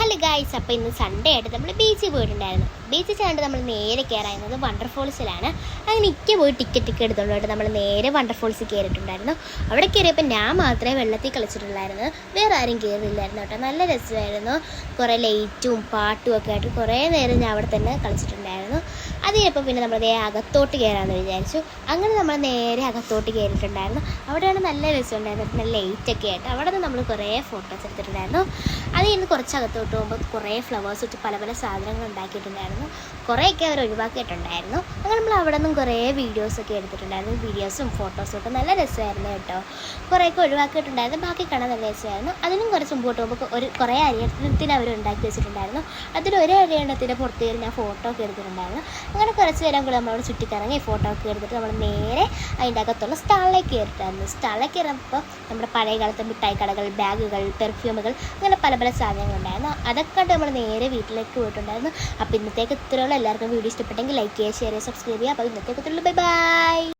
Hello guys, അപ്പോൾ ഇന്ന് Sunday ആയിട്ട് നമ്മൾ ബീച്ചിൽ പോയിട്ടുണ്ടായിരുന്നു. ബീച്ചിൽ ചെന്നിട്ട് നമ്മൾ നേരെ കയറായിരുന്നത് വണ്ടർഫോൾസിലാണ്. അങ്ങനെ ഇക്ക പോയി ടിക്കറ്റൊക്കെ എടുത്തുകൊണ്ടിട്ട് നമ്മൾ നേരെ വണ്ടർഫോൾസിൽ കയറിയിട്ടുണ്ടായിരുന്നു. അവിടെ കയറിയപ്പോൾ ഞാൻ മാത്രമേ വെള്ളത്തിൽ കളിച്ചിട്ടുള്ളായിരുന്നു, വേറെ ആരും കയറിയില്ലായിരുന്നു കേട്ടോ. നല്ല രസമായിരുന്നു. കുറേ ലൈറ്റും പാട്ടും ഒക്കെ ആയിട്ട് കുറേ നേരം ഞാൻ അവിടെ തന്നെ കളിച്ചിട്ടുണ്ടായിരുന്നു. അത് കഴിഞ്ഞപ്പോൾ പിന്നെ നമ്മൾ നേരെ അകത്തോട്ട് കയറാമെന്ന് വിചാരിച്ചു. അങ്ങനെ നമ്മൾ നേരെ അകത്തോട്ട് കയറിയിട്ടുണ്ടായിരുന്നു. അവിടെയാണ് നല്ല രസമുണ്ടായിരുന്നു, നല്ല ലൈറ്റൊക്കെ ആയിട്ട്. അവിടെ നിന്ന് നമ്മൾ കുറേ ഫോട്ടോസ് എടുത്തിട്ടുണ്ടായിരുന്നു. അത് കഴിഞ്ഞ് കുറച്ച് അകത്തോട്ട് പോകുമ്പോൾ കുറേ ഫ്ലവേഴ്സ് വെച്ച് പല പല സാധനങ്ങൾ ഉണ്ടാക്കിയിട്ടുണ്ടായിരുന്നു. കുറേയൊക്കെ അവർ ഒഴിവാക്കിയിട്ടുണ്ടായിരുന്നു. അങ്ങനെ നമ്മൾ അവിടെ നിന്നും കുറേ വീഡിയോസൊക്കെ എടുത്തിട്ടുണ്ടായിരുന്നു. വീഡിയോസും ഫോട്ടോസും ഒക്കെ നല്ല രസമായിരുന്നു കേട്ടോ. കുറേയൊക്കെ ഒഴിവാക്കിയിട്ടുണ്ടായിരുന്നു, ബാക്കി കാണാൻ നല്ല രസമായിരുന്നു. അതിനും കുറച്ച് മുമ്പോട്ട് പോകുമ്പോൾ കുറേ അരിയണത്തിന് അവർ ഉണ്ടാക്കി വെച്ചിട്ടുണ്ടായിരുന്നു. അതിലൊരു അരിയണത്തിൻ്റെ പുറത്ത് കയറി ഞാൻ ഫോട്ടോ ഒക്കെ എടുത്തിട്ടുണ്ടായിരുന്നു. അങ്ങനെ കുറച്ച് നേരം കൂടെ നമ്മളവിടെ ചുറ്റിക്കറങ്ങി ഫോട്ടോ ഒക്കെ എടുത്തിട്ട് നമ്മൾ നേരെ അതിൻ്റെ അകത്തുള്ള സ്റ്റാളിലേക്ക് കയറിയിട്ടായിരുന്നു. സ്റ്റാളിലേക്ക് കയറുമ്പോൾ നമ്മുടെ പഴയ കാലത്തെ മിഠായി കടകൾ, ബാഗുകൾ, പെർഫ്യൂമുകൾ, അങ്ങനെ പല പല സാധനങ്ങളുണ്ടായിരുന്നു. അതൊക്കെ കണ്ട് നമ്മൾ നേരെ വീട്ടിലേക്ക് പോയിട്ടുണ്ടായിരുന്നു. അപ്പോൾ ഇന്നത്തേക്ക് ഇത്രയുള്ള എല്ലാവർക്കും വീഡിയോ ഇഷ്ടപ്പെട്ടെങ്കിൽ ലൈക്ക് ചെയ്യുക, ഷെയർ ചെയ്യുക, സബ്സ്ക്രൈബ് ചെയ്യുക. അപ്പോൾ ഇന്നത്തേക്ക് ഇത്രയുള്ളൂ. Bye by.